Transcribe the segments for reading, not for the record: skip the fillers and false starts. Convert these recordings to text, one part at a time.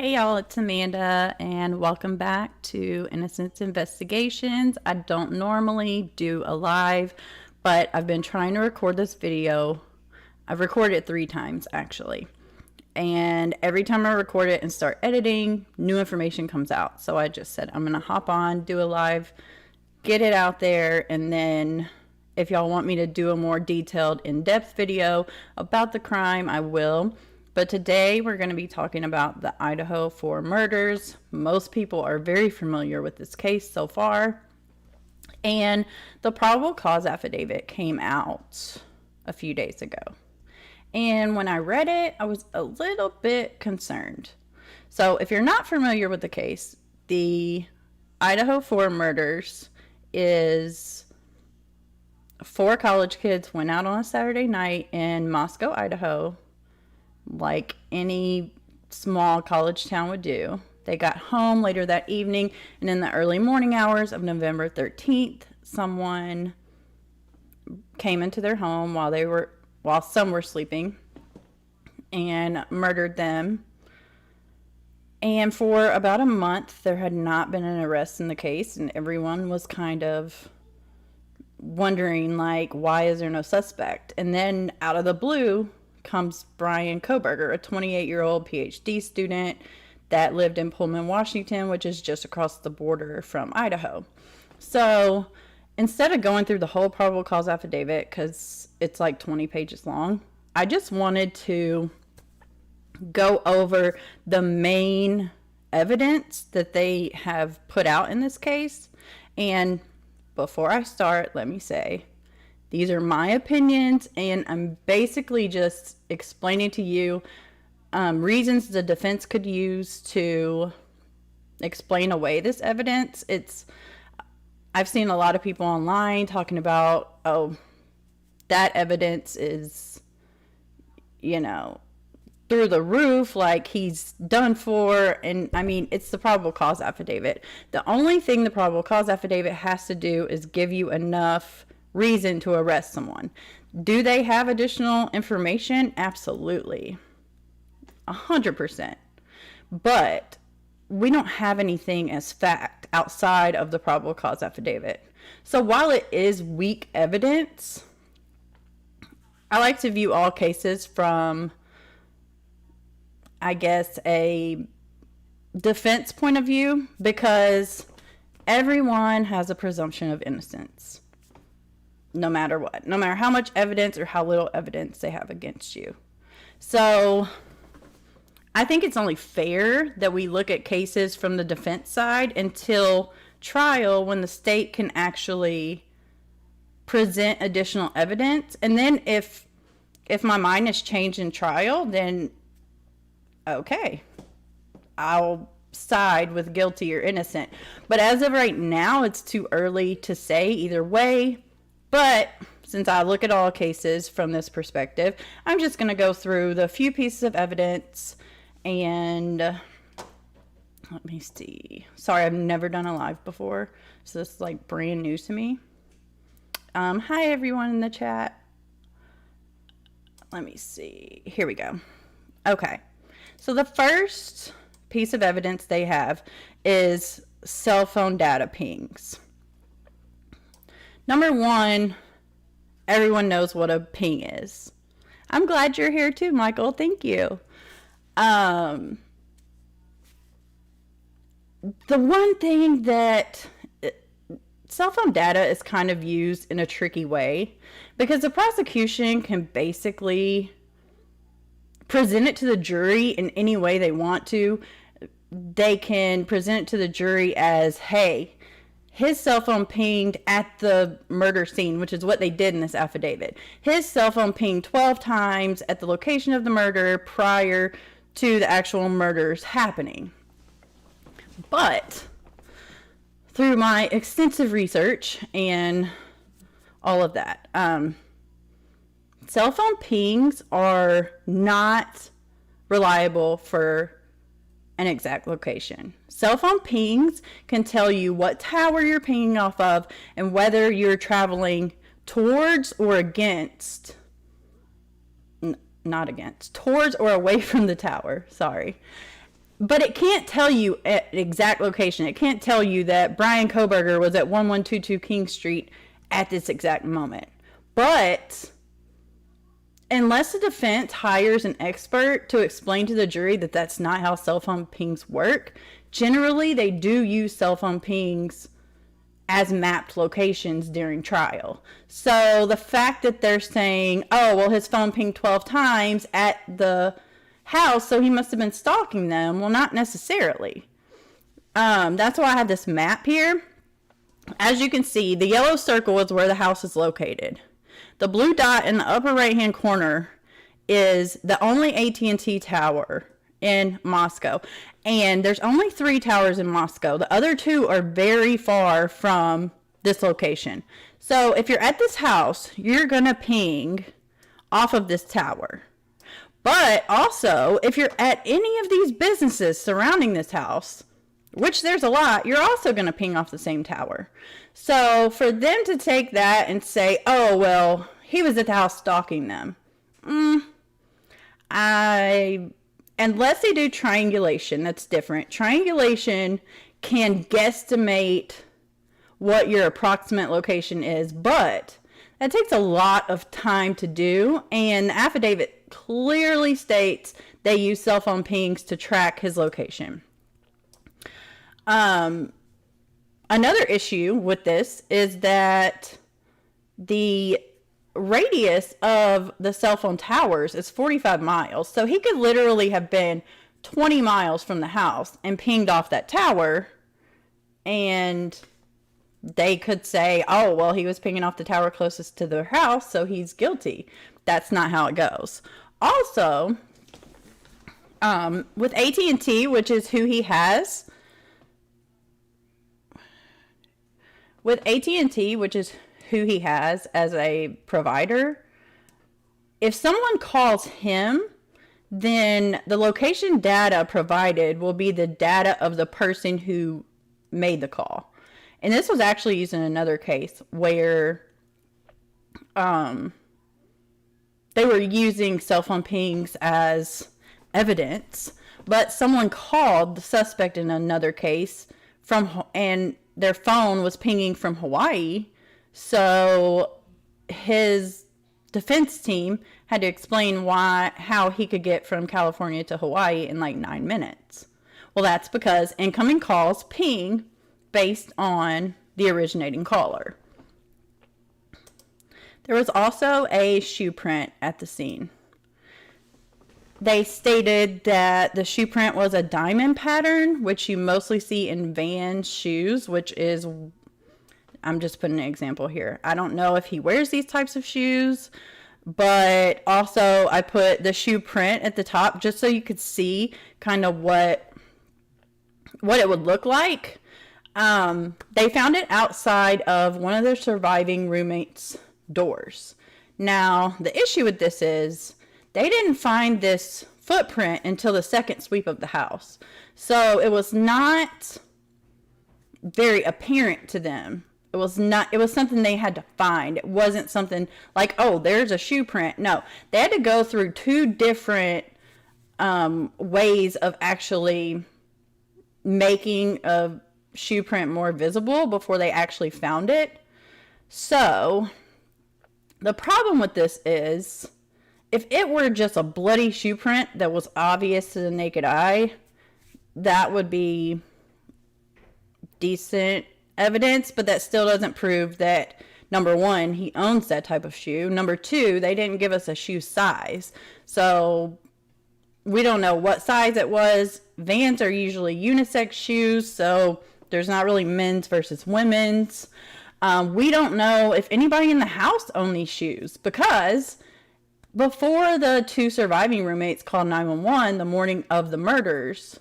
Hey y'all, it's Amanda and welcome back to Innocence Investigations. I don't normally do a live, but I've been trying to record this video. I've recorded it 3 times actually. And every time I record it and start editing, new information comes out. So I just said I'm gonna hop on, do a live, get it out there, and then if y'all want me to do a more detailed, in-depth video about the crime, I will. But today we're going to be talking about the Idaho 4 murders. Most people are very familiar with this case so far. And the probable cause affidavit came out a few days ago. And when I read it, I was a little bit concerned. So if you're not familiar with the case, the Idaho 4 murders is 4 college kids went out on a Saturday night in Moscow, Idaho, like any small college town would do. They got home later that evening, and in the early morning hours of November 13th, someone came into their home while some were sleeping and murdered them. And for about a month, there had not been an arrest in the case, and everyone was kind of wondering, like, why is there no suspect? And then out of the blue comes Bryan Kohberger, a 28-year-old PhD student that lived in Pullman, Washington, which is just across the border from Idaho. So instead of going through the whole probable cause affidavit, because it's like 20 pages long, I just wanted to go over the main evidence that they have put out in this case. And before I start, let me say, these are my opinions, and I'm basically just explaining to you reasons the defense could use to explain away this evidence. I've seen a lot of people online talking about, oh, that evidence is, through the roof, like he's done for. And I mean, it's the probable cause affidavit. The only thing the probable cause affidavit has to do is give you enough reason to arrest someone. Do they have additional information? Absolutely. 100%. But we don't have anything as fact outside of the probable cause affidavit. So while it is weak evidence, I like to view all cases from, I guess, a defense point of view, because everyone has a presumption of innocence. No matter what, no matter how much evidence or how little evidence they have against you. So I think it's only fair that we look at cases from the defense side until trial, when the state can actually present additional evidence. And then if my mind is changed in trial, then okay, I'll side with guilty or innocent. But as of right now, it's too early to say either way. But since I look at all cases from this perspective, I'm just going to go through the few pieces of evidence. And let me see. Sorry, I've never done a live before, so this is like brand new to me. Hi everyone in the chat. Let me see. Here we go. Okay. So the first piece of evidence they have is cell phone data pings. Number one, everyone knows what a ping is. I'm glad you're here too, Michael. Thank you. The one thing that cell phone data is kind of used in a tricky way, because the prosecution can basically present it to the jury in any way they want to. They can present it to the jury as, hey, his cell phone pinged at the murder scene, which is what they did in this affidavit. His cell phone pinged 12 times at the location of the murder prior to the actual murders happening. But through my extensive research and all of that, cell phone pings are not reliable for an exact location. Cell phone pings can tell you what tower you're pinging off of and whether you're traveling towards or against, not against, towards or away from the tower, sorry. But it can't tell you at exact location. It can't tell you that Bryan Kohberger was at 1122 King Street at this exact moment. But unless the defense hires an expert to explain to the jury that that's not how cell phone pings work, generally they do use cell phone pings as mapped locations during trial. So the fact that they're saying, oh, well, his phone pinged 12 times at the house, so he must have been stalking them. Well, not necessarily. That's why I have this map here. As you can see, the yellow circle is where the house is located. The blue dot in the upper right-hand corner is the only AT&T tower in Moscow. And there's only 3 towers in Moscow. The other 2 are very far from this location. So if you're at this house, you're going to ping off of this tower. But also, if you're at any of these businesses surrounding this house, which there's a lot, you're also going to ping off the same tower. So for them to take that and say, oh, well, he was at the house stalking them. Unless they do triangulation, that's different. Triangulation can guesstimate what your approximate location is, but that takes a lot of time to do, and the affidavit clearly states they use cell phone pings to track his location. Another issue with this is that the radius of the cell phone towers is 45 miles. So he could literally have been 20 miles from the house and pinged off that tower, and they could say, oh, well, he was pinging off the tower closest to their house, so he's guilty. That's not how it goes. Also, with AT&T, which is who he has, as a provider, if someone calls him, then the location data provided will be the data of the person who made the call. And this was actually used in another case where they were using cell phone pings as evidence, but someone called the suspect in another case and their phone was pinging from Hawaii. So his defense team had to explain how he could get from California to Hawaii in like 9 minutes. Well, that's because incoming calls ping based on the originating caller. There was also a shoe print at the scene. They stated that the shoe print was a diamond pattern, which you mostly see in Vans shoes, which is, I'm just putting an example here. I don't know if he wears these types of shoes, but also I put the shoe print at the top just so you could see kind of what it would look like. They found it outside of one of their surviving roommates' doors. Now, the issue with this is they didn't find this footprint until the second sweep of the house. So it was not very apparent to them. It was something they had to find. It wasn't something like, oh, there's a shoe print. No, they had to go through 2 different ways of actually making a shoe print more visible before they actually found it. So the problem with this is, if it were just a bloody shoe print that was obvious to the naked eye, that would be decent evidence, but that still doesn't prove that, number one, he owns that type of shoe. Number 2, they didn't give us a shoe size. So we don't know what size it was. Vans are usually unisex shoes, so there's not really men's versus women's. We don't know if anybody in the house owned these shoes, because before the 2 surviving roommates called 911 the morning of the murders,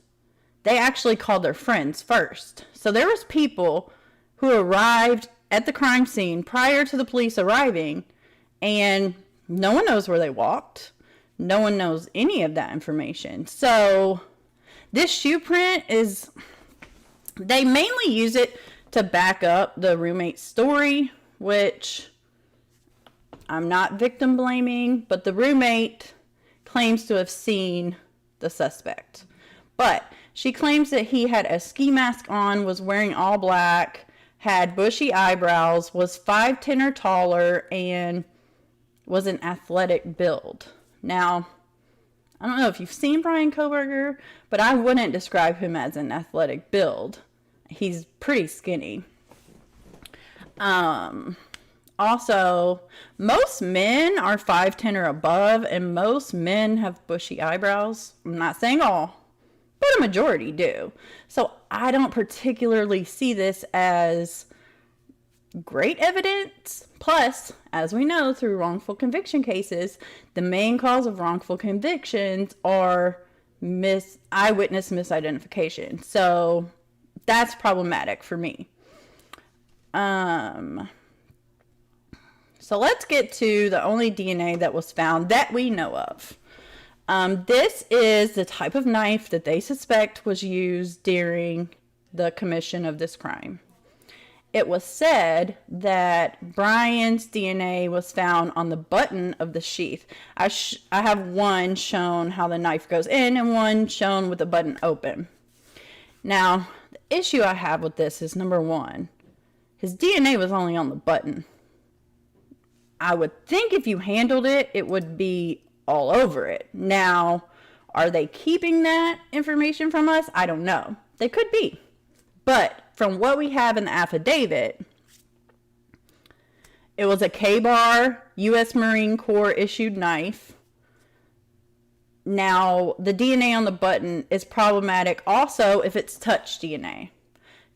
they actually called their friends first. So there was people who arrived at the crime scene prior to the police arriving, and no one knows where they walked. No one knows any of that information. So this shoe print is, they mainly use it to back up the roommate's story, which I'm not victim blaming, but the roommate claims to have seen the suspect. But She claims that he had a ski mask on, was wearing all black, had bushy eyebrows, was 5'10" or taller, and was an athletic build. Now, I don't know if you've seen Bryan Kohberger, but I wouldn't describe him as an athletic build. He's pretty skinny. Also, most men are 5'10" or above, and most men have bushy eyebrows. I'm not saying all, but a majority do. So I don't particularly see this as great evidence. Plus, as we know through wrongful conviction cases, the main cause of wrongful convictions are eyewitness misidentification. So that's problematic for me. So let's get to the only DNA that was found that we know of. This is the type of knife that they suspect was used during the commission of this crime. It was said that Bryan's DNA was found on the button of the sheath. I have one shown how the knife goes in and one shown with the button open. Now, the issue I have with this is, number one, his DNA was only on the button. I would think if you handled it, it would be all over it. Now, are they keeping that information from us? I don't know. They could be. But from what we have in the affidavit, it was a K-bar U.S. Marine Corps issued knife. Now, the DNA on the button is problematic also if it's touch DNA.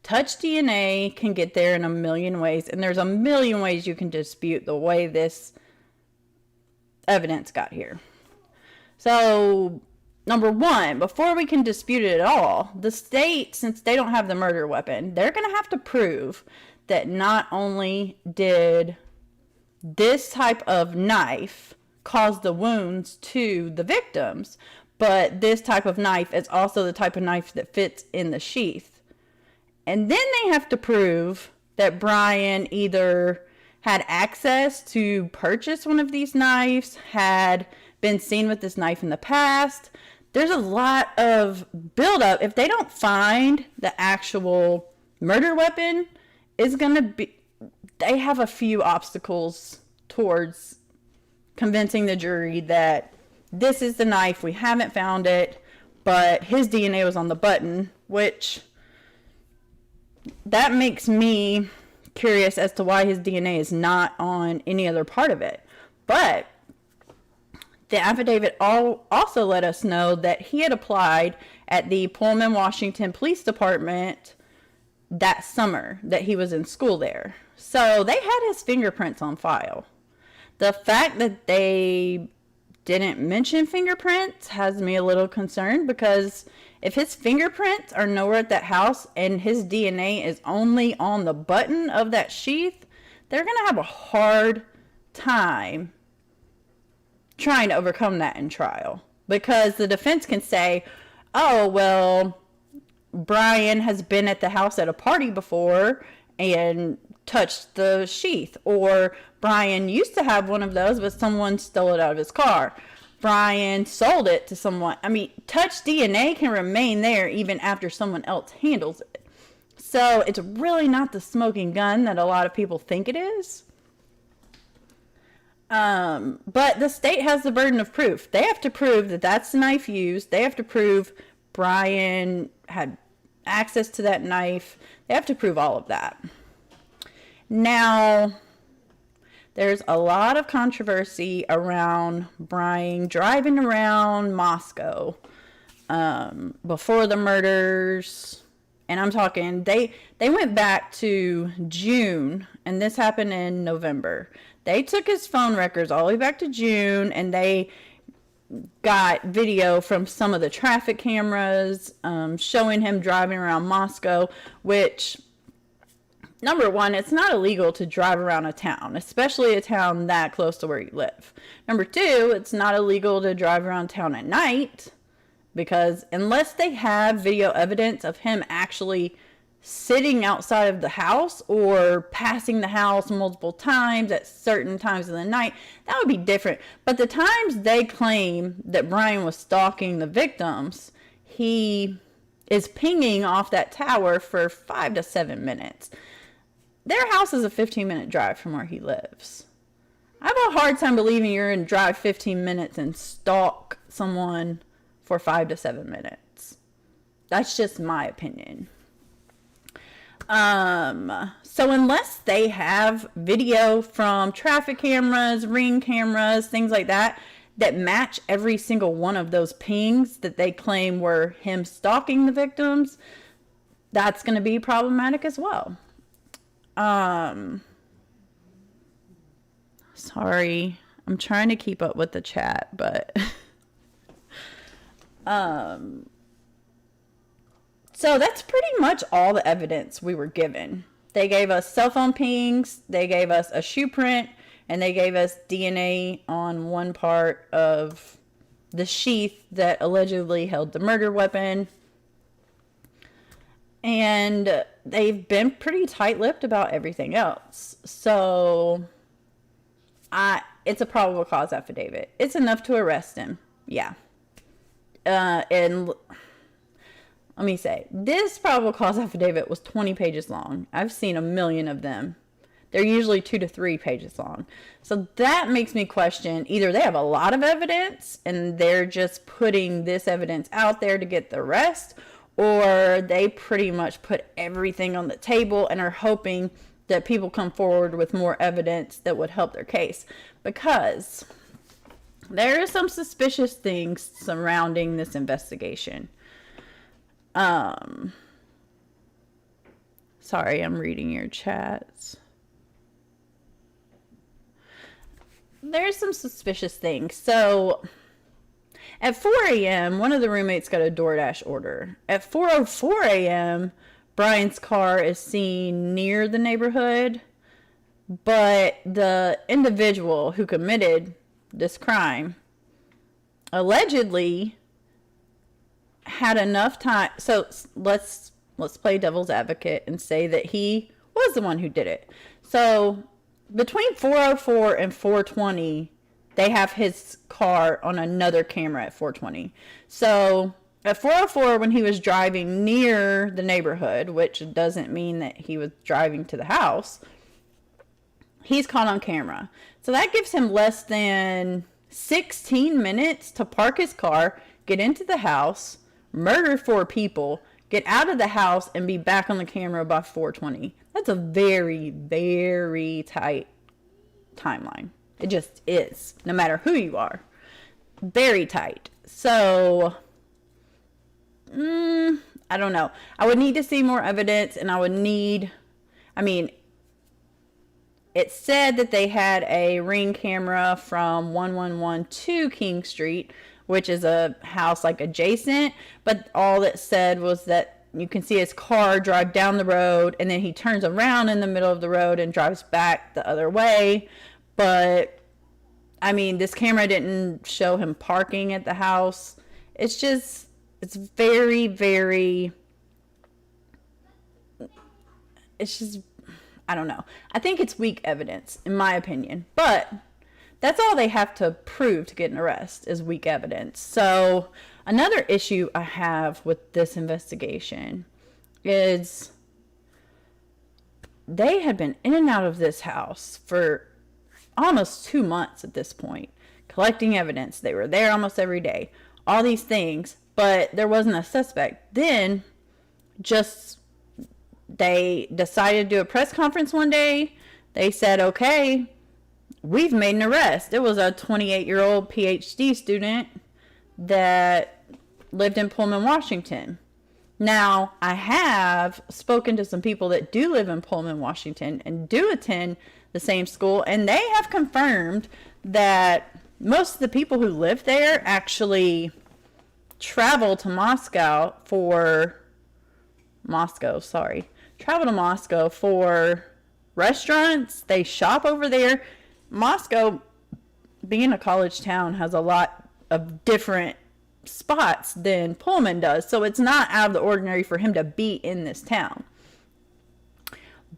Touch DNA can get there in a million ways, and there's a million ways you can dispute the way this evidence got here. So, number one, before we can dispute it at all, the state, since they don't have the murder weapon, they're going to have to prove that not only did this type of knife cause the wounds to the victims, but this type of knife is also the type of knife that fits in the sheath. And then they have to prove that Bryan either had access to purchase one of these knives, had been seen with this knife in the past. There's a lot of buildup. If they don't find the actual murder weapon, they have a few obstacles towards convincing the jury that this is the knife, we haven't found it, but his DNA was on the button, which that makes me curious as to why his DNA is not on any other part of it. But the affidavit also let us know that he had applied at the Pullman, Washington Police Department that summer that he was in school there. So they had his fingerprints on file. The fact that they didn't mention fingerprints has me a little concerned, because if his fingerprints are nowhere at that house and his DNA is only on the button of that sheath, they're going to have a hard time trying to overcome that in trial. Because the defense can say, oh, well, Bryan has been at the house at a party before and touched the sheath. Or Bryan used to have one of those, but someone stole it out of his car. Bryan sold it to someone. I mean, touch DNA can remain there even after someone else handles it. So it's really not the smoking gun that a lot of people think it is. But the state has the burden of proof. They have to prove that that's the knife used. They have to prove Bryan had access to that knife. They have to prove all of that. Now, there's a lot of controversy around Bryan driving around Moscow before the murders. And I'm talking, they went back to June, and this happened in November. They took his phone records all the way back to June, and they got video from some of the traffic cameras showing him driving around Moscow, which, number one, it's not illegal to drive around a town, especially a town that close to where you live. Number two, it's not illegal to drive around town at night, because unless they have video evidence of him actually sitting outside of the house or passing the house multiple times at certain times of the night, that would be different. But the times they claim that Bryan was stalking the victims, he is pinging off that tower for 5 to 7 minutes. Their house is a 15-minute drive from where he lives. I have a hard time believing you're going to drive 15 minutes and stalk someone for 5 to 7 minutes. That's just my opinion. So unless they have video from traffic cameras, ring cameras, things like that, that match every single one of those pings that they claim were him stalking the victims, that's going to be problematic as well. Sorry, I'm trying to keep up with the chat, but so that's pretty much all the evidence we were given. They gave us cell phone pings, they gave us a shoe print, and they gave us DNA on one part of the sheath that allegedly held the murder weapon. And they've been pretty tight-lipped about everything else. So, it's a probable cause affidavit. It's enough to arrest him. Yeah. And let me say, this probable cause affidavit was 20 pages long. I've seen a million of them. They're usually 2 to 3 pages long. So that makes me question, either they have a lot of evidence and they're just putting this evidence out there to get the rest, or they pretty much put everything on the table and are hoping that people come forward with more evidence that would help their case. Because there are some suspicious things surrounding this investigation. Sorry, I'm reading your chats. There's some suspicious things. So, at 4 a.m., one of the roommates got a DoorDash order. At 4:04 a.m., Bryan's car is seen near the neighborhood, but the individual who committed this crime allegedly had enough time. So let's play devil's advocate and say that he was the one who did it. So between 4:04 and 4:20, they have his car on another camera at 4:20. So at 4:04, when he was driving near the neighborhood, which doesn't mean that he was driving to the house, he's caught on camera. So that gives him less than 16 minutes to park his car, get into the house, murder 4 people, get out of the house, and be back on the camera by 4:20. That's a very, very tight timeline. It just is, no matter who you are. Very tight. So, I don't know. I would need to see more evidence, and I would need, it said that they had a ring camera from 1112 King Street, which is a house like adjacent, but all it said was that you can see his car drive down the road, and then he turns around in the middle of the road and drives back the other way. But, this camera didn't show him parking at the house. It's just, it's very, very, it's just, I don't know. I think it's weak evidence, in my opinion. But that's all they have to prove to get an arrest is weak evidence. So another issue I have with this investigation is they had been in and out of this house for almost 2 months at this point, collecting evidence. They were there almost every day. All these things, but there wasn't a suspect. Then they decided to do a press conference one day. They said, okay, we've made an arrest. It was a 28-year-old PhD student that lived in Pullman, Washington. Now, I have spoken to some people that do live in Pullman, Washington, and do attend the same school, and they have confirmed that most of the people who live there actually travel to Moscow for restaurants. They shop over there. Moscow, being a college town, has a lot of different spots than Pullman does, so it's not out of the ordinary for him to be in this town.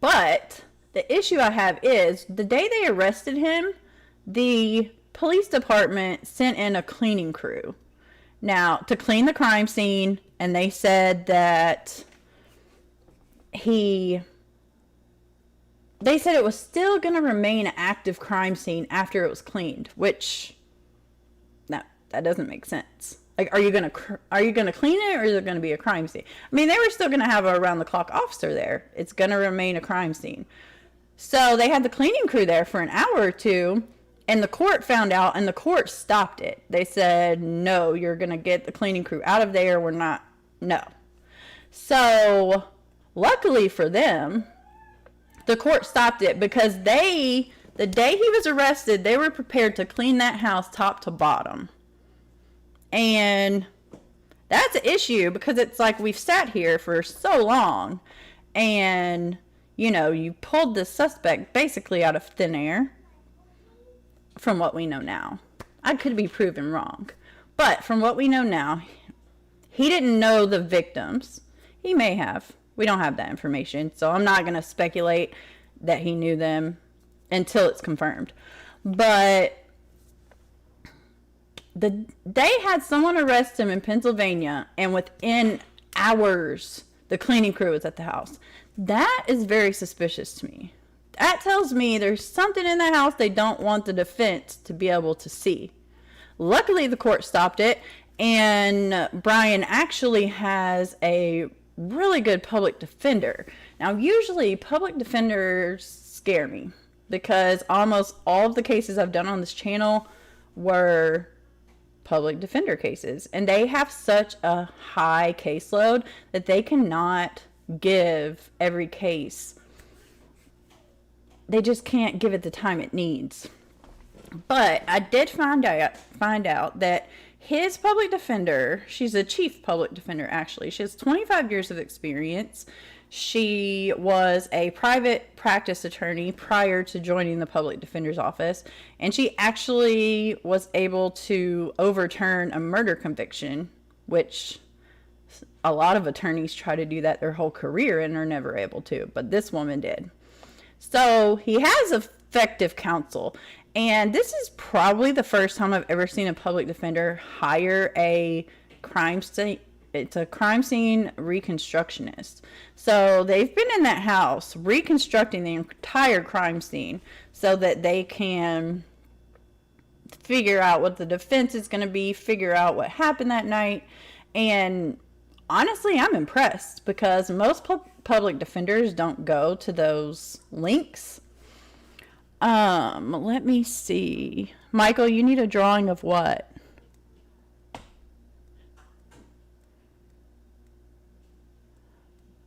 But the issue I have is the day they arrested him, the police department sent in a cleaning crew, Now, to clean the crime scene, and they said that they said it was still going to remain an active crime scene after it was cleaned, which, no, that doesn't make sense. Like, are you going to clean it, or is it going to be a crime scene? I mean, they were still going to have an around-the-clock officer there. It's going to remain a crime scene. So they had the cleaning crew there for an hour or two, and the court found out, and the court stopped it. They said, no, you're going to get the cleaning crew out of there. We're not, no. So, luckily for them, the court stopped it because the day he was arrested, they were prepared to clean that house top to bottom. And that's an issue because it's like we've sat here for so long, and, you know, you pulled the suspect basically out of thin air. From what we know now. I could be proven wrong. But from what we know now, he didn't know the victims. He may have. We don't have that information. So I'm not going to speculate that he knew them until it's confirmed. But they had someone arrest him in Pennsylvania, and within hours, the cleaning crew was at the house. That is very suspicious to me. That tells me there's something in the house they don't want the defense to be able to see. Luckily, the court stopped it, and Bryan actually has a really good public defender. Now, usually public defenders scare me because almost all of the cases I've done on this channel were public defender cases, and they have such a high caseload that they cannot give every case. They just can't give it the time it needs. But I did find out that his public defender, she's a chief public defender actually. She has 25 years of experience. She was a private practice attorney prior to joining the public defender's office. And she actually was able to overturn a murder conviction, which a lot of attorneys try to do that their whole career and are never able to. But this woman did. So he has effective counsel, and this is probably the first time I've ever seen a public defender hire a crime scene. It's a crime scene reconstructionist. So they've been in that house reconstructing the entire crime scene so that they can figure out what the defense is going to be, figure out what happened that night. And honestly, I'm impressed because most public defenders don't go to those links. Let me see. Michael, you need a drawing of what?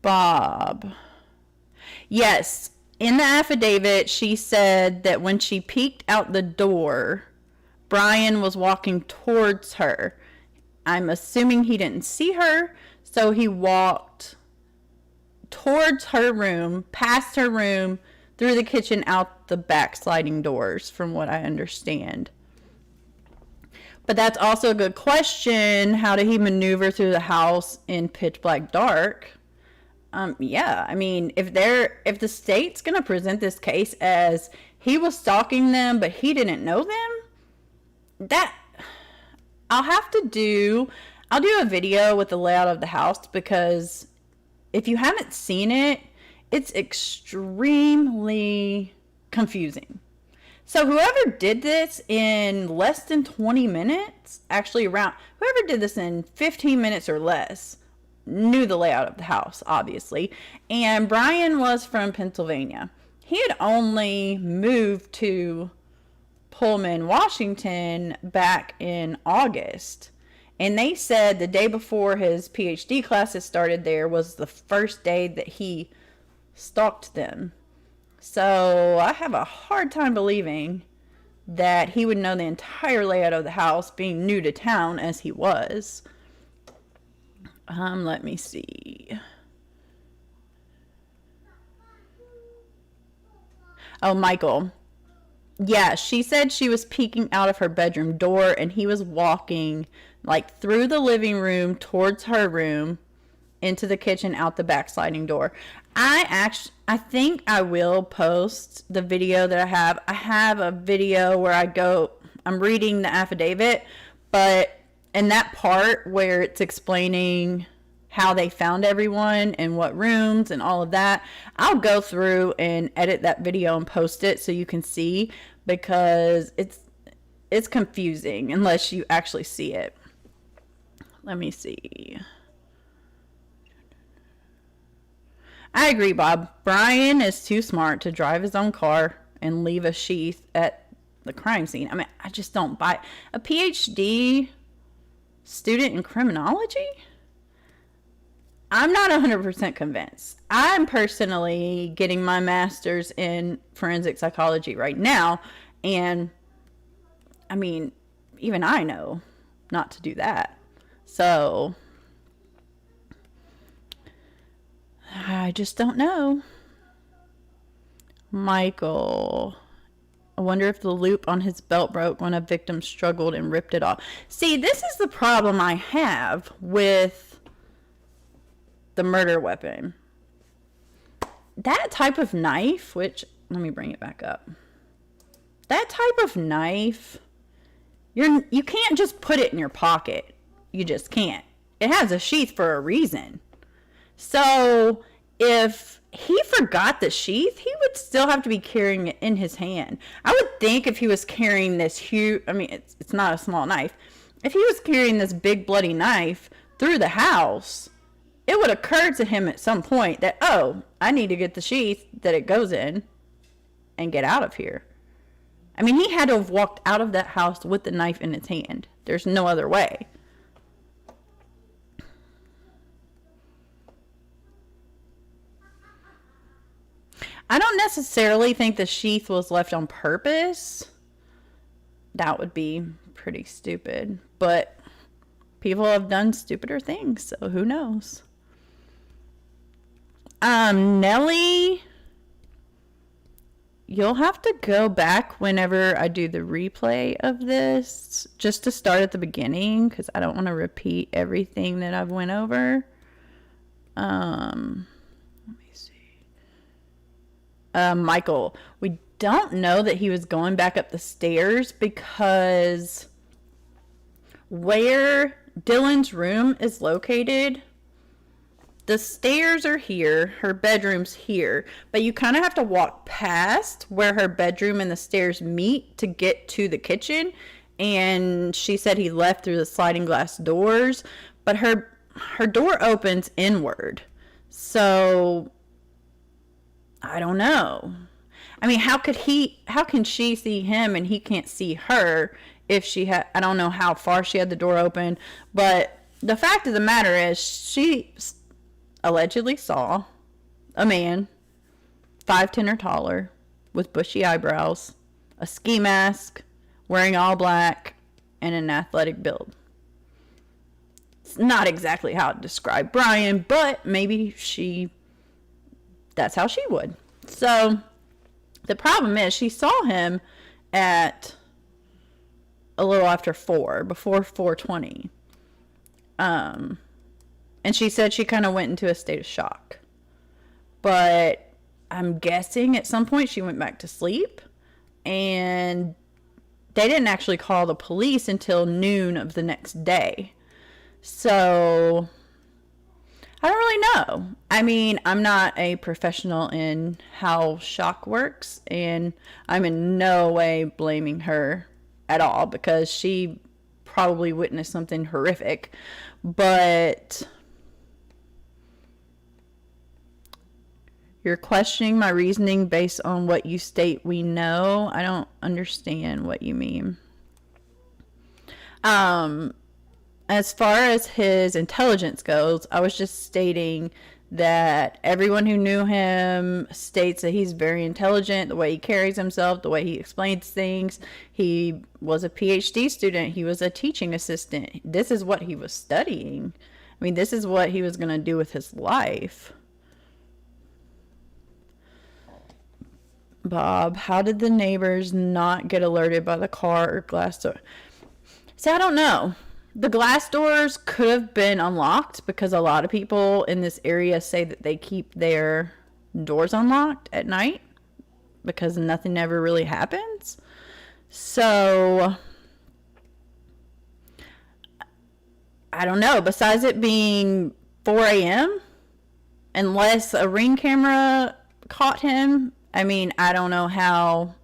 Bob. Yes, in the affidavit, she said that when she peeked out the door, Bryan was walking towards her. I'm assuming he didn't see her, so he walked towards her room, past her room, through the kitchen, out the back sliding doors, from what I understand. But that's also a good question. How did he maneuver through the house in pitch black dark? Yeah, I mean, if the state's gonna present this case as he was stalking them, but he didn't know them, that I'll do a video with the layout of the house, because if you haven't seen it, it's extremely confusing. So whoever did this in less than 20 minutes, whoever did this in 15 minutes or less, knew the layout of the house, obviously. And Bryan was from Pennsylvania. He had only moved to Pullman, Washington back in August. And they said the day before his PhD classes started there was the first day that he stalked them. So I have a hard time believing that he would know the entire layout of the house, being new to town as he was. Let me see. Oh, Michael. Yeah, she said she was peeking out of her bedroom door and he was walking like through the living room towards her room into the kitchen, out the back sliding door. I think I will post the video that I have. I have a video where I'm reading the affidavit, but and that part where it's explaining how they found everyone and what rooms and all of that, I'll go through and edit that video and post it so you can see, because it's confusing unless you actually see it. Let me see. I agree, Bob. Bryan is too smart to drive his own car and leave a sheath at the crime scene. I mean, I just don't buy a PhD student in criminology. I'm not 100% convinced. I'm personally getting my master's in forensic psychology right now, and I mean, even I know not to do that. So I just don't know. Michael, I wonder if the loop on his belt broke when a victim struggled and ripped it off. See, this is the problem I have with the murder weapon. That type of knife, which, let me bring it back up. That type of knife, you can't just put it in your pocket. You just can't. It has a sheath for a reason. So if he forgot the sheath, he would still have to be carrying it in his hand. I would think if he was carrying this huge, I mean, it's not a small knife. If he was carrying this big bloody knife through the house, it would occur to him at some point that, oh, I need to get the sheath that it goes in and get out of here. I mean, he had to have walked out of that house with the knife in his hand. There's no other way. I don't necessarily think the sheath was left on purpose. That would be pretty stupid. But people have done stupider things, so who knows? Nellie, you'll have to go back whenever I do the replay of this, just to start at the beginning, because I don't want to repeat everything that I've went over. Let me see. Michael, we don't know that he was going back up the stairs, because where Dylan's room is located, the stairs are here, her bedroom's here, but you kind of have to walk past where her bedroom and the stairs meet to get to the kitchen. And she said he left through the sliding glass doors, but her door opens inward. So I don't know. I mean, how can she see him and he can't see her if she had, I don't know how far she had the door open, but the fact of the matter is she allegedly saw a man 5'10" or taller with bushy eyebrows, a ski mask, wearing all black, and an athletic build. It's not exactly how to describe Bryan, but maybe that's how she would. So the problem is she saw him at a little after 4, before 4:20. And she said she kind of went into a state of shock. But I'm guessing at some point she went back to sleep. And they didn't actually call the police until noon of the next day. So I don't really know. I mean, I'm not a professional in how shock works. And I'm in no way blaming her at all, because she probably witnessed something horrific. But you're questioning my reasoning based on what you state we know. I don't understand what you mean. As far as his intelligence goes, I was just stating that everyone who knew him states that he's very intelligent, the way he carries himself, the way he explains things. He was a PhD student. He was a teaching assistant. This is what he was studying. I mean, this is what he was going to do with his life. Bob, how did the neighbors not get alerted by the car or glass door? See, I don't know. The glass doors could have been unlocked, because a lot of people in this area say that they keep their doors unlocked at night because nothing ever really happens. So I don't know, besides it being 4 a.m., unless a Ring camera caught him, I mean, I don't know how.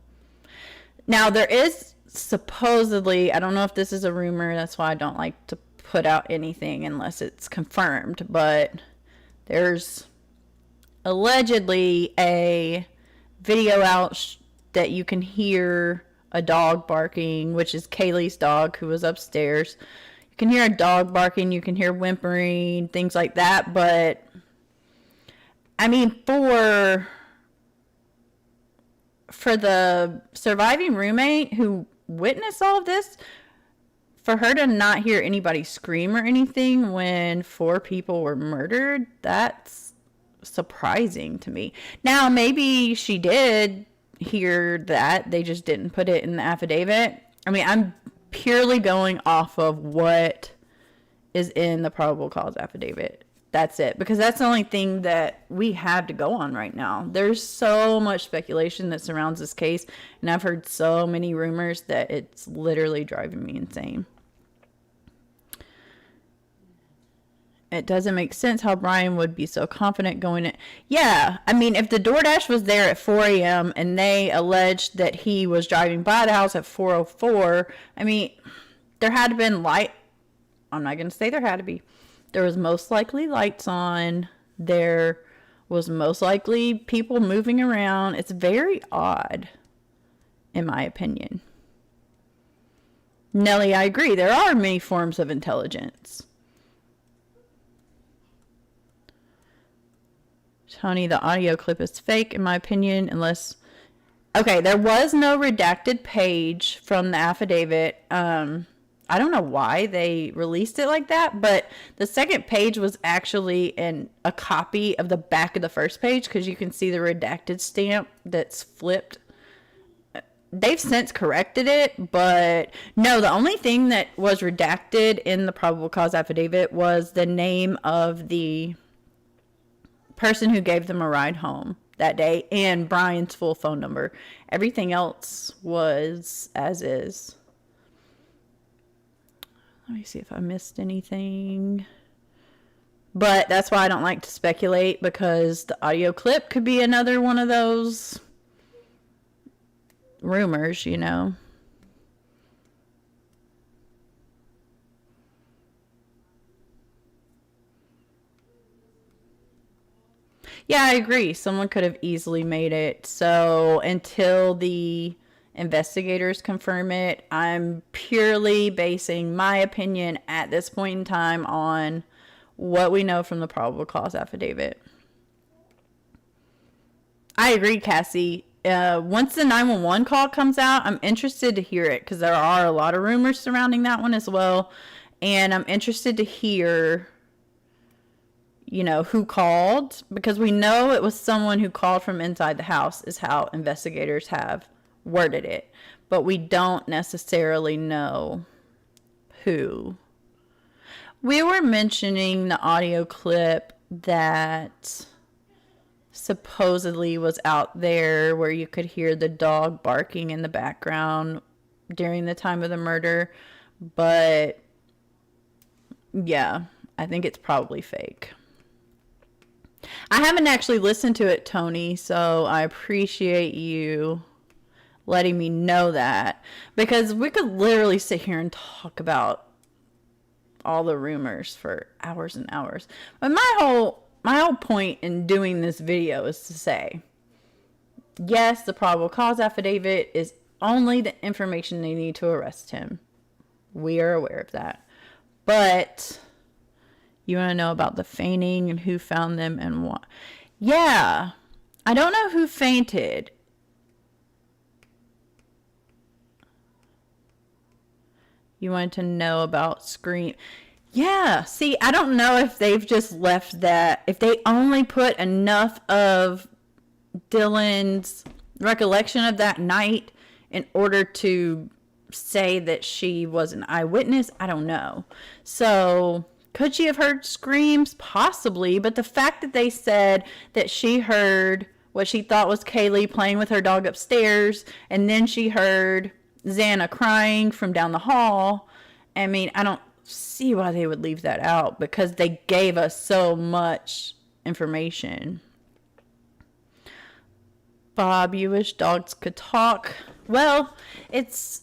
Now, there is supposedly, I don't know if this is a rumor, that's why I don't like to put out anything unless it's confirmed, but there's allegedly a video out that you can hear a dog barking, which is Kaylee's dog who was upstairs. You can hear a dog barking, you can hear whimpering, things like that, but I mean, for the surviving roommate who witnessed all of this, for her to not hear anybody scream or anything when 4 people were murdered, that's surprising to me. Now, maybe she did hear that. They just didn't put it in the affidavit. I mean, I'm purely going off of what is in the probable cause affidavit. That's it. Because that's the only thing that we have to go on right now. There's so much speculation that surrounds this case. And I've heard so many rumors that it's literally driving me insane. It doesn't make sense how Bryan would be so confident going in. Yeah, I mean, if the DoorDash was there at 4 a.m. and they alleged that he was driving by the house at 4:04, I mean, there had to been light. I'm not going to say there had to be. There was most likely lights on. There was most likely people moving around. It's very odd, in my opinion. Nellie, I agree. There are many forms of intelligence. Tony, the audio clip is fake, in my opinion, unless... Okay, there was no redacted page from the affidavit. I don't know why they released it like that, but the second page was actually a copy of the back of the first page, because you can see the redacted stamp that's flipped. They've since corrected it, but no, the only thing that was redacted in the probable cause affidavit was the name of the person who gave them a ride home that day and Bryan's full phone number. Everything else was as is. Let me see if I missed anything. But that's why I don't like to speculate, because the audio clip could be another one of those rumors, you know. Yeah, I agree. Someone could have easily made it. So until the investigators confirm it, I'm purely basing my opinion at this point in time on what we know from the probable cause affidavit. I agree, Cassie. Once the 911 call comes out, I'm interested to hear it, because there are a lot of rumors surrounding that one as well. And I'm interested to hear, you know, who called, because we know it was someone who called from inside the house, is how investigators have worded it, but we don't necessarily know who. We were mentioning the audio clip that supposedly was out there where you could hear the dog barking in the background during the time of the murder, but yeah, I think it's probably fake. I haven't actually listened to it, Tony, so I appreciate you letting me know that, because we could literally sit here and talk about all the rumors for hours and hours. But my whole point in doing this video is to say, yes, the probable cause affidavit is only the information they need to arrest him. We are aware of that. But you want to know about the fainting and who found them and what? Yeah. I don't know who fainted. You wanted to know about scream. Yeah. See, I don't know if they've just left that. If they only put enough of Dylan's recollection of that night in order to say that she was an eyewitness, I don't know. So could she have heard screams? Possibly. But the fact that they said that she heard what she thought was Kaylee playing with her dog upstairs, and then she heard Xana crying from down the hall. I mean, I don't see why they would leave that out, because they gave us so much information. Bob, you wish dogs could talk. Well, it's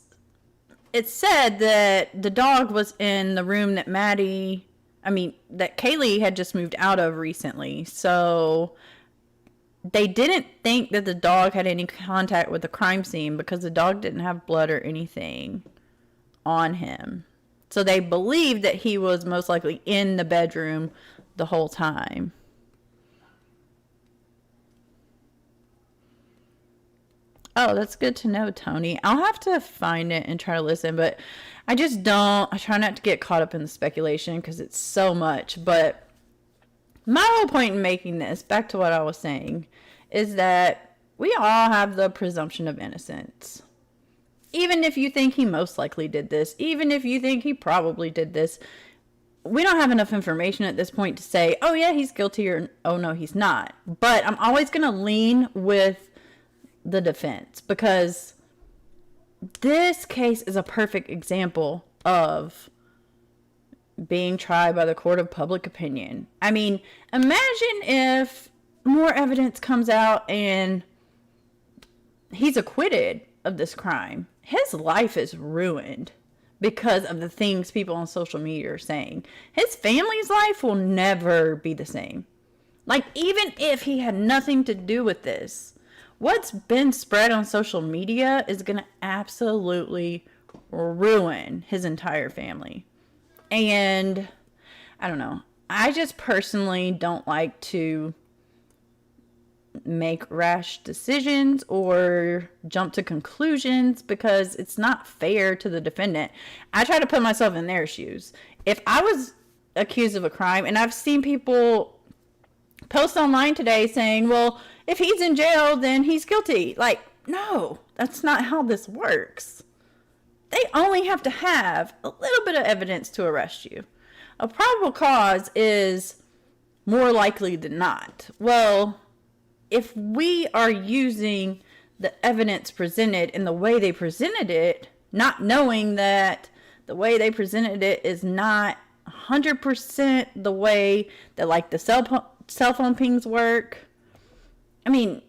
said that the dog was in the room that that Kaylee had just moved out of recently. So they didn't think that the dog had any contact with the crime scene because the dog didn't have blood or anything on him. So they believed that he was most likely in the bedroom the whole time. Oh, that's good to know, Tony. I'll have to find it and try to listen, but I try not to get caught up in the speculation because it's so much. But my whole point in making this, back to what I was saying, is that we all have the presumption of innocence. Even if you think he most likely did this, even if you think he probably did this, we don't have enough information at this point to say, oh yeah, he's guilty, or oh no, he's not. But I'm always going to lean with the defense, because this case is a perfect example of being tried by the court of public opinion. I mean, imagine if more evidence comes out and he's acquitted of this crime. His life is ruined because of the things people on social media are saying. His family's life will never be the same. Like, even if he had nothing to do with this, what's been spread on social media is going to absolutely ruin his entire family. And I don't know. I just personally don't like to make rash decisions or jump to conclusions because it's not fair to the defendant. I try to put myself in their shoes. If I was accused of a crime, and I've seen people post online today saying, well, if he's in jail, then he's guilty. Like, no, that's not how this works. They only have to have a little bit of evidence to arrest you. A probable cause is more likely than not. Well, if we are using the evidence presented in the way they presented it, not knowing that the way they presented it is not 100% the way that, like, the cell phone pings work. I mean,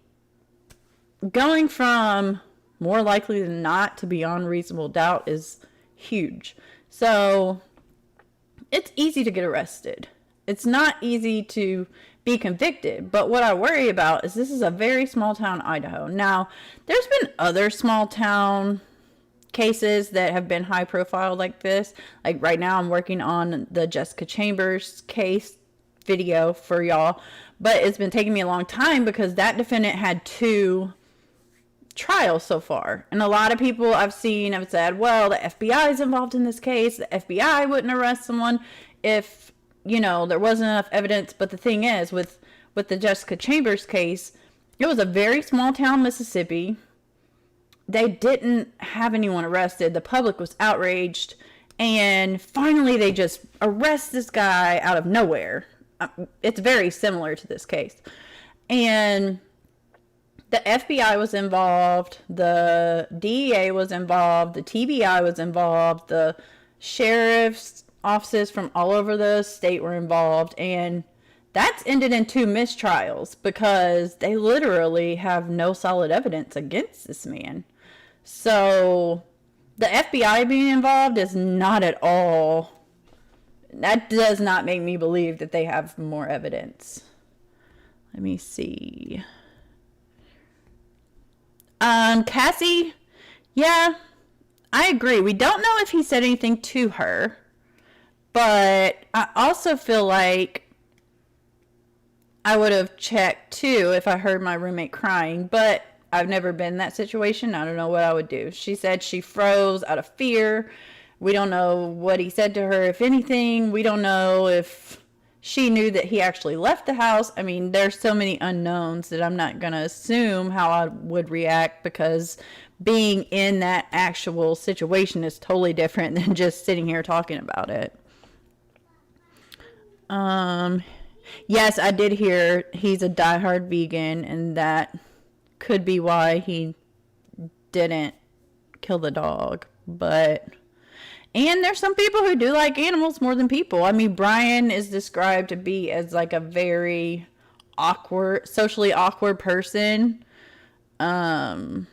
going from more likely than not to beyond reasonable doubt is huge. So it's easy to get arrested. It's not easy to be convicted. But what I worry about is this is a very small town Idaho. Now, there's been other small town cases that have been high profile like this. Like right now I'm working on the Jessica Chambers case video for y'all. But it's been taking me a long time because that defendant had 2 trials so far. And a lot of people I've seen have said, well, the FBI is involved in this case. The FBI wouldn't arrest someone if, there wasn't enough evidence. But the thing is, with the Jessica Chambers case, it was a very small town, Mississippi. They didn't have anyone arrested. The public was outraged. And finally, they just arrest this guy out of nowhere. It's very similar to this case. And the FBI was involved, the DEA was involved, the TBI was involved, the sheriff's offices from all over the state were involved, and that's ended in 2 mistrials because they literally have no solid evidence against this man. So the FBI being involved is not at all... That does not make me believe that they have more evidence. Let me see. Cassie, yeah, I agree. We don't know if he said anything to her, but I also feel like I would have checked too if I heard my roommate crying, but I've never been in that situation. I don't know what I would do. She said she froze out of fear. We don't know what he said to her, if anything. We don't know if she knew that he actually left the house. I mean, there's so many unknowns that I'm not going to assume how I would react, because being in that actual situation is totally different than just sitting here talking about it. Yes, I did hear he's a diehard vegan, and that could be why he didn't kill the dog. But And there's some people who do like animals more than people. I mean, Bryan is described to be as like a very awkward, socially awkward person. Bob,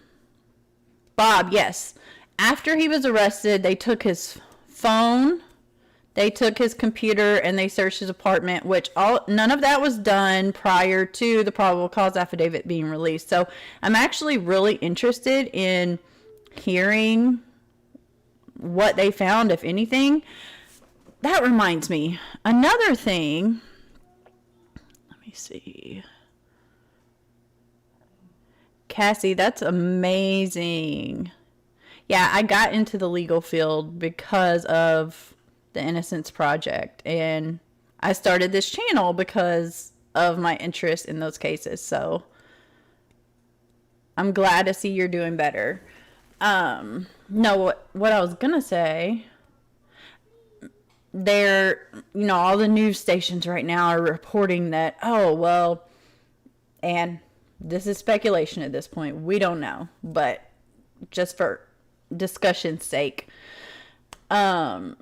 yes. After he was arrested, they took his phone, they took his computer, and they searched his apartment, which none of that was done prior to the probable cause affidavit being released. So I'm actually really interested in hearing what they found, if anything. That reminds me, another thing. Let me see. Cassie, that's amazing. Yeah, I got into the legal field because of the Innocence Project, and I started this channel because of my interest in those cases. So I'm glad to see you're doing better. No, what I was gonna say, all the news stations right now are reporting that, oh, well, and this is speculation at this point, we don't know, but just for discussion's sake, they're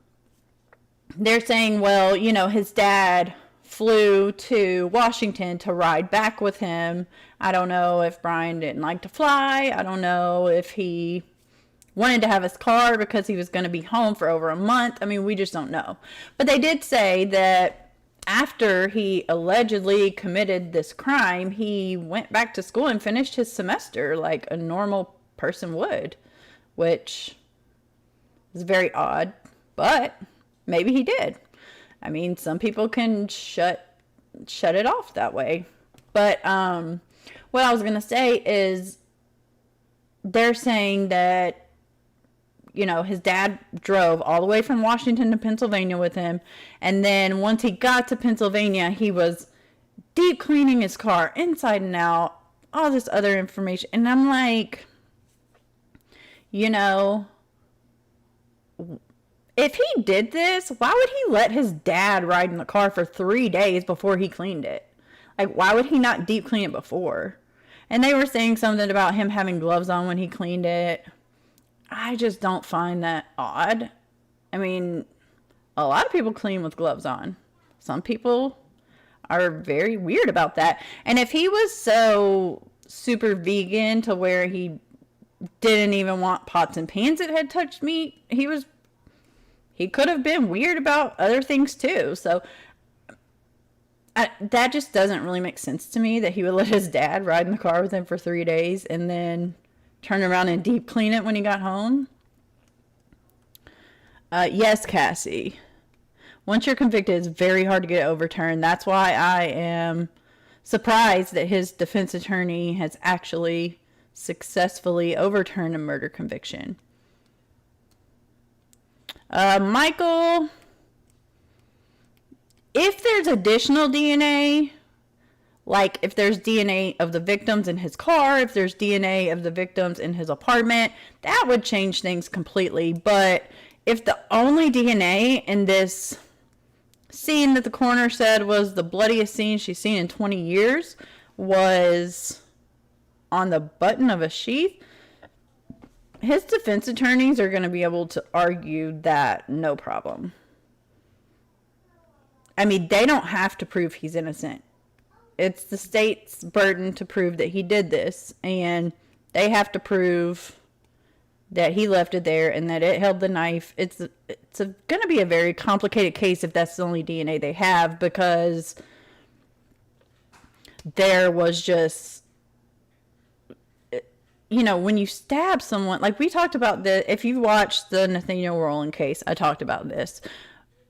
saying, well, his dad flew to Washington to ride back with him. I don't know if Bryan didn't like to fly. I don't know if he wanted to have his car because he was going to be home for over a month. I mean, we just don't know. But they did say that after he allegedly committed this crime, he went back to school and finished his semester like a normal person would, which is very odd, but maybe he did. I mean, some people can shut it off that way. But what I was going to say is they're saying that his dad drove all the way from Washington to Pennsylvania with him. And then once he got to Pennsylvania, he was deep cleaning his car inside and out, all this other information. And I'm like, if he did this, why would he let his dad ride in the car for 3 days before he cleaned it? Like, why would he not deep clean it before? And they were saying something about him having gloves on when he cleaned it. I just don't find that odd. I mean, a lot of people clean with gloves on. Some people are very weird about that. And if he was so super vegan to where he didn't even want pots and pans that had touched meat, he could have been weird about other things too. So that just doesn't really make sense to me, that he would let his dad ride in the car with him for 3 days and then turn around and deep clean it when he got home. Yes, Cassie. Once you're convicted, it's very hard to get overturned. That's why I am surprised that his defense attorney has actually successfully overturned a murder conviction. Michael, if there's additional DNA, like if there's DNA of the victims in his car, if there's DNA of the victims in his apartment, that would change things completely. But if the only DNA in this scene that the coroner said was the bloodiest scene she's seen in 20 years was on the button of a sheath, his defense attorneys are going to be able to argue that no problem. I mean, they don't have to prove he's innocent. It's the state's burden to prove that he did this, and they have to prove that he left it there and that it held the knife. It's going to be a very complicated case if that's the only DNA they have, because there was just, when you stab someone, like we talked about if you watched the Nathaniel Rowland case, I talked about this.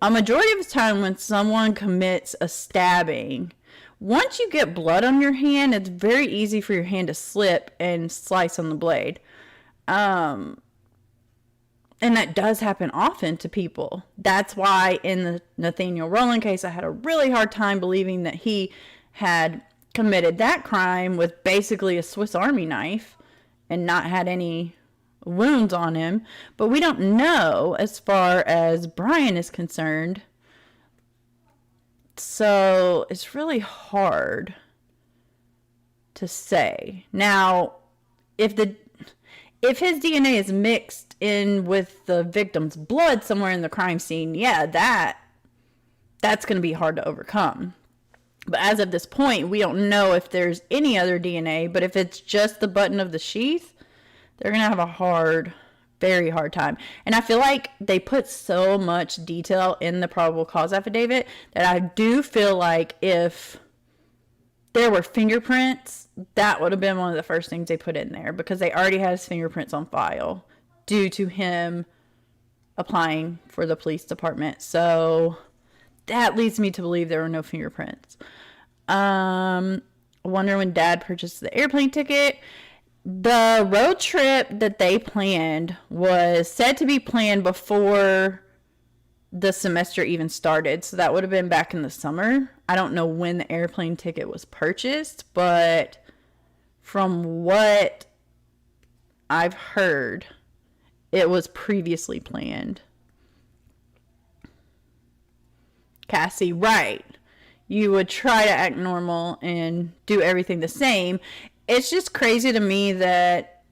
A majority of the time when someone commits a stabbing, once you get blood on your hand, it's very easy for your hand to slip and slice on the blade. And that does happen often to people. That's why in the Nathaniel Rowland case, I had a really hard time believing that he had committed that crime with basically a Swiss Army knife and not had any wounds on him. But we don't know as far as Bryan is concerned. So it's really hard to say. Now, if if his DNA is mixed in with the victim's blood somewhere in the crime scene, yeah, that's going to be hard to overcome. But as of this point, we don't know if there's any other DNA, but if it's just the button of the sheath, they're going to have a very hard time. And I feel like they put so much detail in the probable cause affidavit that I do feel like if there were fingerprints, that would have been one of the first things they put in there, because they already had his fingerprints on file due to him applying for the police department. So that leads me to believe there were no fingerprints. I wonder when Dad purchased the airplane ticket. The road trip that they planned was said to be planned before the semester even started. So that would have been back in the summer. I don't know when the airplane ticket was purchased, but from what I've heard, it was previously planned. Cassie, right. You would try to act normal and do everything the same. It's just crazy to me that,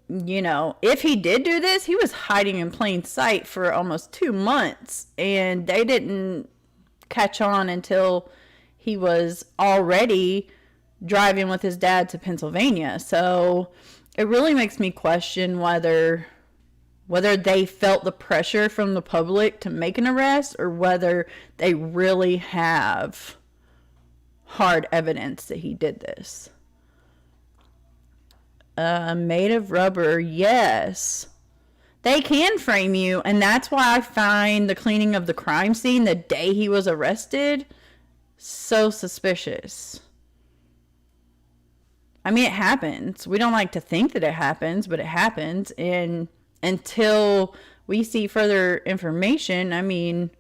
you know, if he did do this, he was hiding in plain sight for almost 2 months, and they didn't catch on until he was already driving with his dad to Pennsylvania. So it really makes me question whether they felt the pressure from the public to make an arrest, or whether they really have hard evidence that he did this. Made of rubber, yes. They can frame you, and that's why I find the cleaning of the crime scene the day he was arrested so suspicious. I mean, it happens. We don't like to think that it happens, but it happens, and until we see further information, I mean,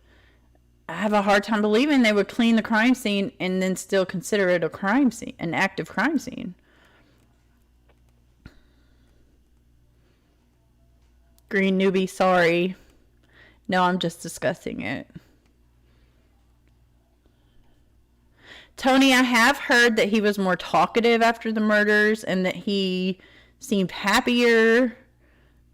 I have a hard time believing they would clean the crime scene and then still consider it a crime scene, an active crime scene. Green newbie, sorry. No, I'm just discussing it. Tony, I have heard that he was more talkative after the murders and that he seemed happier,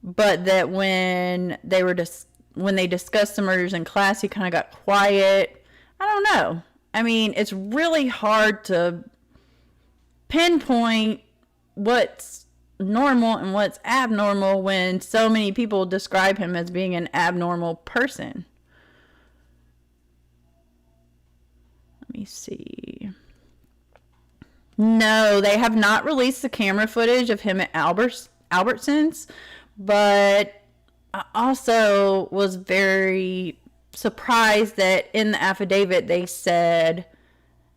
but that when they discussed the murders in class, he kind of got quiet. I don't know. I mean, it's really hard to pinpoint what's normal and what's abnormal when so many people describe him as being an abnormal person. Let me see. No, they have not released the camera footage of him at Albertsons, but I also was very surprised that in the affidavit they said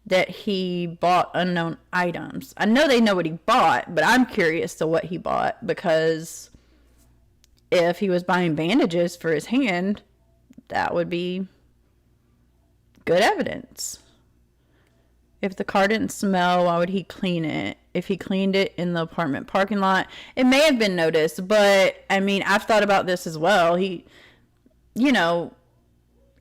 that he bought unknown items. I know they know what he bought, but I'm curious to what he bought, because if he was buying bandages for his hand, that would be good evidence. If the car didn't smell, why would he clean it? If he cleaned it in the apartment parking lot, it may have been noticed, but I mean, I've thought about this as well. He, you know,